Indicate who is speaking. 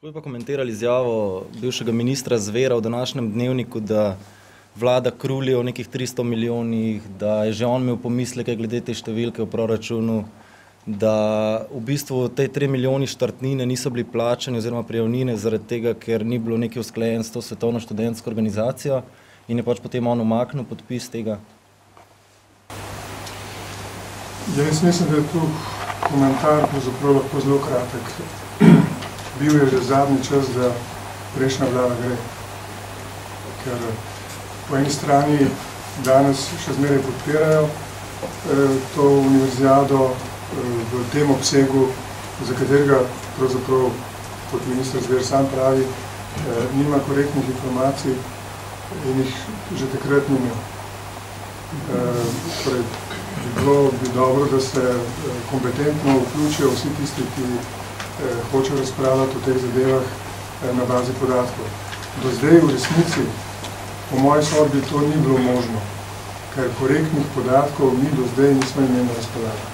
Speaker 1: Kako bi pa komentirali izjavo bivšega ministra Zvera v današnjem Dnevniku, da vlada kruli o nekih 300 milijonih, da je že on imel pomisleke glede te številke v proračunu, da v bistvu te 3 milijoni štartnine niso bili plačani oziroma prijavnine zaradi tega, ker ni bilo nekaj usklajen s to svetovno študentsko organizacijo in je pač potem on umaknil podpis tega?
Speaker 2: Jaz mislim, da je tu komentar pravzaprav lahko zelo kratek. Bil je že zadnji čas, da prejšnja vlada gre. Ker po eni strani danes še zmeraj podpirajo to univerzijado v tem obsegu, za katerega pravzaprav, kot minister Zver sam pravi, nima korektnih informacij in jih že takrat ni imel. Torej, bi dobro, da se kompetentno vključijo vsi tisti, ki hočejo razpravljati o teh zadevah na bazi podatkov. Do zdaj v resnici, po moji sodbi, to ni bilo možno, ker korektnih podatkov mi do zdaj nismo imeli na razpolago.